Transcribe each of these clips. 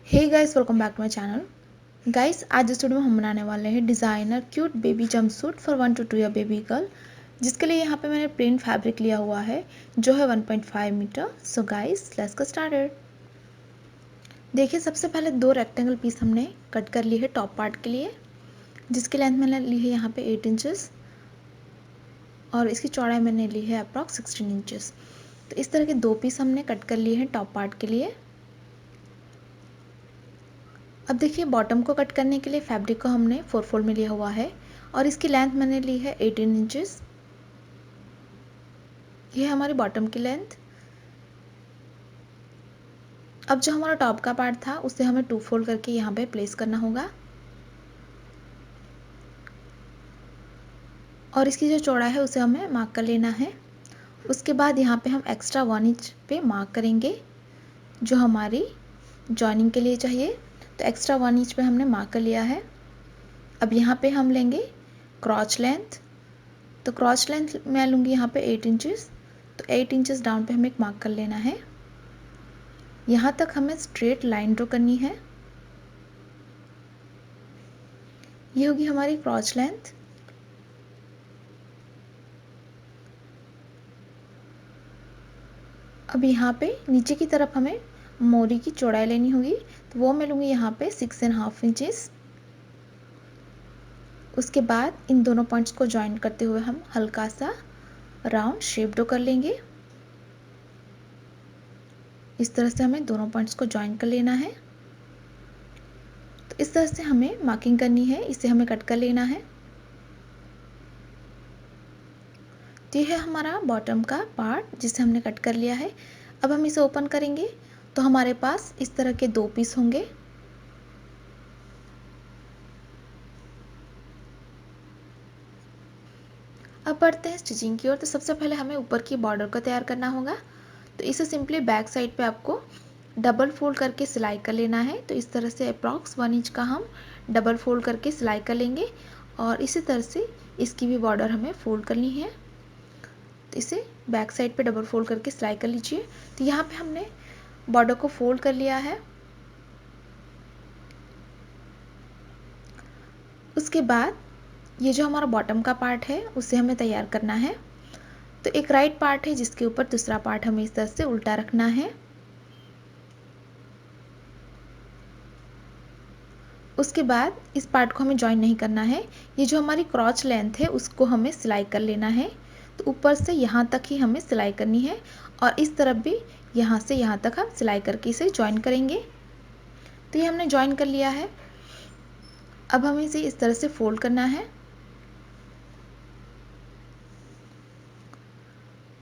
Hey guys, welcome back to my channel. Guys, आज इस video में हम बनाने वाले हैं designer cute baby jumpsuit for 1 to 2 year baby girl, जिसके लिए यहाँ पे मैंने प्लेन फैब्रिक लिया हुआ है जो है 1.5 metre. So guys, let's get started. देखिए, सबसे पहले 2 रेक्टेंगल पीस हमने कट कर लिए है टॉप पार्ट के लिए, जिसकी लेंथ मैंने ली है यहाँ पे 8 इंचेस और इसकी चौड़ाई मैंने ली है अप्रॉक्स 16 इंचेस। तो इस तरह के 2 पीस हमने कट कर लिए हैं टॉप पार्ट के लिए। अब देखिए, बॉटम को कट करने के लिए फैब्रिक को हमने 4 फोल्ड में लिया हुआ है और इसकी लेंथ मैंने ली है 18 इंचेस। ये है हमारी बॉटम की लेंथ। अब जो हमारा टॉप का पार्ट था उसे हमें 2 फोल्ड करके यहाँ पे प्लेस करना होगा और इसकी जो चौड़ाई है उसे हमें मार्क कर लेना है। उसके बाद यहाँ पे हम एक्स्ट्रा 1 इंच पे मार्क करेंगे जो हमारी जॉइनिंग के लिए चाहिए। तो एक्स्ट्रा 1 इंच पे हमने मार्क कर लिया है। अब यहाँ पे हम लेंगे क्रॉच लेंथ। तो क्रॉच लेंथ मैं लूँगी यहाँ पे 8 इंचेस। तो 8 इंचेस डाउन पे हमें एक मार्क कर लेना है। यहाँ तक हमें स्ट्रेट लाइन ड्रॉ करनी है। ये होगी हमारी क्रॉच लेंथ। अब यहाँ पे नीचे की तरफ हमें मोरी की चौड़ाई लेनी होगी, तो वो मैं लूँगी यहाँ पे 6.5 इंचेस। उसके बाद इन दोनों पॉइंट्स को जॉइन करते हुए हम हल्का सा राउंड शेप ड्रॉ कर लेंगे। इस तरह से हमें दोनों पॉइंट्स को जॉइन कर लेना है। तो इस तरह से हमें मार्किंग करनी है, इसे हमें कट कर लेना है। तो ये है हमारा बॉटम का पार्ट जिसे हमने कट कर लिया है। अब हम इसे ओपन करेंगे तो हमारे पास इस तरह के 2 पीस होंगे। अब बढ़ते हैं स्टिचिंग की ओर। तो सबसे पहले हमें ऊपर की बॉर्डर को तैयार करना होगा। तो इसे सिंपली बैक साइड पे आपको डबल फोल्ड करके सिलाई कर लेना है। तो इस तरह से अप्रॉक्स 1 इंच का हम डबल फोल्ड करके सिलाई कर लेंगे और इसी तरह से इसकी भी बॉर्डर हमें फोल्ड करनी है। तो इसे बैक साइड पे डबल फोल्ड करके सिलाई कर लीजिए। तो यहाँ पे हमने बॉर्डर को फोल्ड कर लिया है। उसके बाद ये जो हमारा बॉटम का पार्ट है उसे हमें तैयार करना है। तो एक राइट पार्ट है जिसके ऊपर दूसरा पार्ट हमें इस तरह से उल्टा रखना है। उसके बाद इस पार्ट को हमें जॉइन नहीं करना है। ये जो हमारी क्रॉच लेंथ है उसको हमें सिलाई कर लेना है। तो ऊपर से यहाँ तक ही हमें सिलाई करनी है और इस तरफ भी यहाँ से यहाँ तक हम सिलाई करके इसे जॉइन करेंगे। तो ये हमने जॉइन कर लिया है। अब हमें इसे इस तरह से फोल्ड करना है।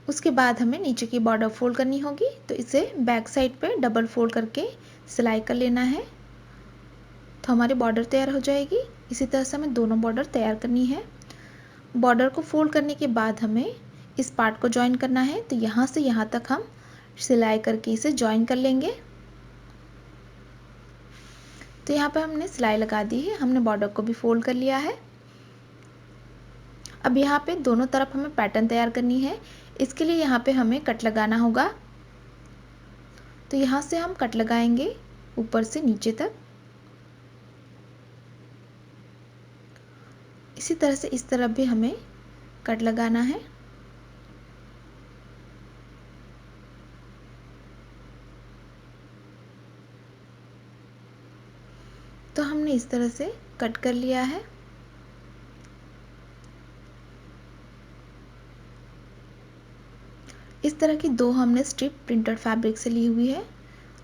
उसके बाद हमें नीचे की बॉर्डर फोल्ड करनी होगी। तो इसे बैक साइड पे डबल फोल्ड करके सिलाई कर लेना है। तो हमारी बॉर्डर तैयार हो जाएगी। इसी तरह से हमें दोनों बॉर्डर तैयार करनी है। बॉर्डर को फोल्ड करने के बाद हमें इस पार्ट को जॉइन करना है। तो यहाँ से यहाँ तक हम सिलाई करके इसे जॉइन कर लेंगे। तो यहाँ पे हमने सिलाई लगा दी है। हमने बॉर्डर को भी फोल्ड कर लिया है। अब यहाँ पे दोनों तरफ हमें पैटर्न तैयार करनी है। इसके लिए यहाँ पे हमें कट लगाना होगा। तो यहाँ से हम कट लगाएंगे ऊपर से नीचे तक। इसी तरह से इस तरफ भी हमें कट लगाना है। तो हमने इस तरह से कट कर लिया है। इस तरह की 2 हमने स्ट्रिप प्रिंटेड फैब्रिक से ली हुई है।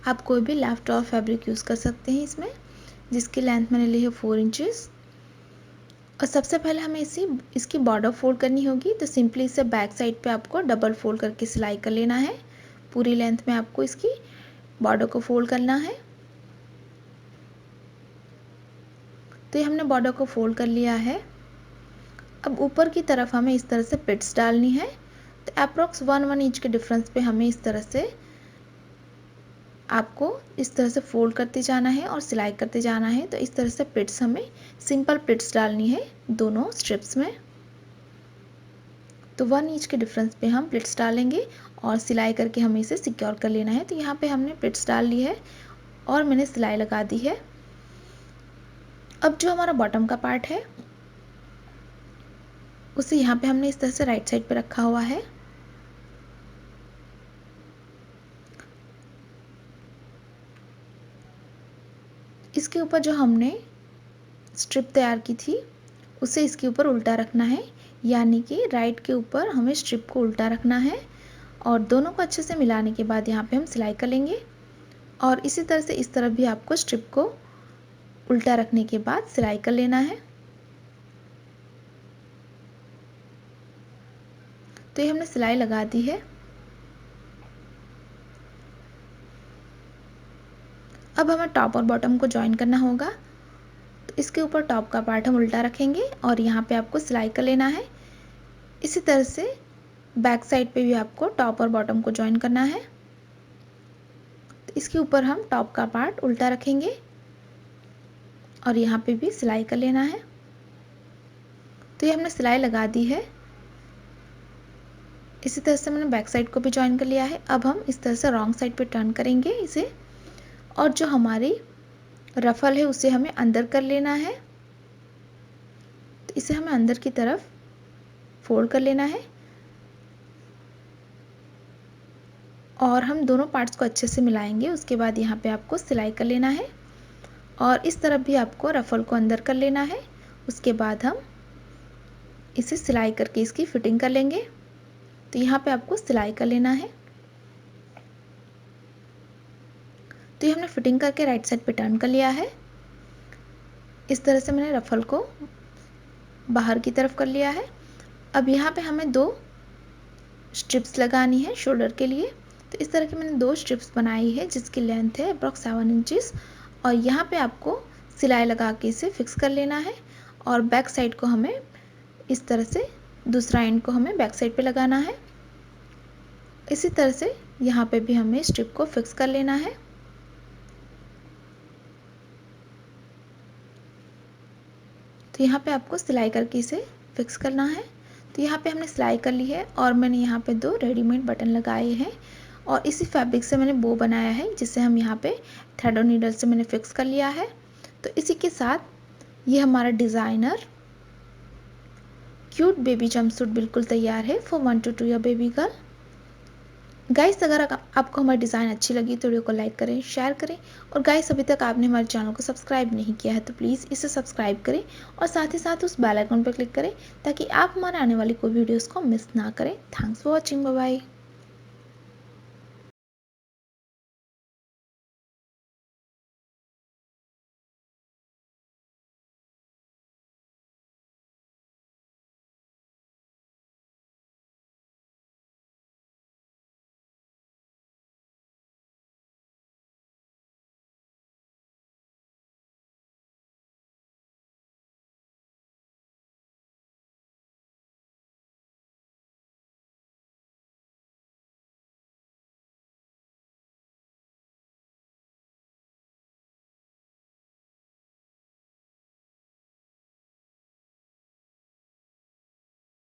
आप कोई भी लेफ्ट और फैब्रिक यूज़ कर सकते हैं इसमें, जिसकी लेंथ मैंने ली है 4 इंचेस। और सबसे पहले हमें इसकी बॉर्डर फोल्ड करनी होगी। तो सिंपली इसे बैक साइड पे आपको डबल फोल्ड करके सिलाई कर लेना है। पूरी लेंथ में आपको इसकी बॉर्डर को फोल्ड करना है। तो ये हमने बॉर्डर को फोल्ड कर लिया है। अब ऊपर की तरफ हमें इस तरह से पिट्स डालनी है। तो अप्रॉक्स 1 इंच के डिफरेंस पे हमें इस तरह से आपको इस तरह से फोल्ड करते जाना है और सिलाई करते जाना है। तो इस तरह से पिट्स हमें सिंपल पिट्स डालनी है दोनों स्ट्रिप्स में। तो 1 इंच के डिफरेंस पे हम प्लिट्स डालेंगे और सिलाई करके हमें इसे सिक्योर कर लेना है। तो यहाँ पे हमने प्लिट्स डाल ली है और मैंने सिलाई लगा दी है। अब जो हमारा बॉटम का पार्ट है उसे यहाँ पे हमने इस तरह से राइट साइड पे रखा हुआ है। इसके ऊपर जो हमने स्ट्रिप तैयार की थी उसे इसके ऊपर उल्टा रखना है, यानी कि राइट के ऊपर हमें स्ट्रिप को उल्टा रखना है और दोनों को अच्छे से मिलाने के बाद यहाँ पे हम सिलाई कर लेंगे। और इसी तरह से इस तरफ भी आपको स्ट्रिप को उल्टा रखने के बाद सिलाई कर लेना है। तो ये हमने सिलाई लगा दी है। अब हमें टॉप और बॉटम को ज्वाइन करना होगा। तो इसके ऊपर टॉप का पार्ट हम उल्टा रखेंगे और यहाँ पे आपको सिलाई कर लेना है। इसी तरह से बैक साइड पे भी आपको टॉप और बॉटम को ज्वाइन करना है। तो इसके ऊपर हम टॉप का पार्ट उल्टा रखेंगे और यहाँ पे भी सिलाई कर लेना है। तो ये हमने सिलाई लगा दी है। इसी तरह से मैंने बैक साइड को भी ज्वाइन कर लिया है। अब हम इस तरह से रॉन्ग साइड पे टर्न करेंगे इसे, और जो हमारी रफल है उसे हमें अंदर कर लेना है। तो इसे हमें अंदर की तरफ फोल्ड कर लेना है और हम दोनों पार्ट्स को अच्छे से मिलाएंगे। उसके बाद यहाँ पे आपको सिलाई कर लेना है और इस तरफ भी आपको रफल को अंदर कर लेना है। उसके बाद हम इसे सिलाई करके इसकी फिटिंग कर लेंगे। तो यहाँ पे आपको सिलाई कर लेना है। तो ये हमने फिटिंग करके राइट साइड पे टर्न कर लिया है। इस तरह से मैंने रफल को बाहर की तरफ कर लिया है। अब यहाँ पे हमें 2 स्ट्रिप्स लगानी है शोल्डर के लिए। तो इस तरह की मैंने 2 स्ट्रिप्स बनाई है जिसकी लेंथ है अप्रॉक्स 7 इंचेस, और यहाँ पे आपको सिलाई लगा के इसे फिक्स कर लेना है। और बैक साइड को हमें इस तरह से दूसरा एंड को हमें बैक साइड पे लगाना है। इसी तरह से यहाँ पे भी हमें स्ट्रिप को फिक्स कर लेना है। तो यहाँ पे आपको सिलाई करके इसे फिक्स करना है। तो यहाँ पे हमने सिलाई कर ली है और मैंने यहाँ पे 2 रेडीमेड बटन लगाए हैं और इसी फैब्रिक से मैंने बो बनाया है जिसे हम यहाँ पे थ्रेड और नीडल से मैंने फिक्स कर लिया है। तो इसी के साथ ये हमारा डिज़ाइनर क्यूट बेबी जंपसूट बिल्कुल तैयार है for 1 to 2 year baby girl. Guys, अगर आपको हमारी डिज़ाइन अच्छी लगी तो वीडियो को लाइक करें, शेयर करें, और गाइस अभी तक आपने हमारे चैनल को सब्सक्राइब नहीं किया है तो प्लीज़ इसे सब्सक्राइब करें और साथ ही साथ उस बेल आइकन पर क्लिक करें ताकि आप हमारे आने वाली कोई वीडियोस को मिस ना करें। Thanks for watching, bye bye.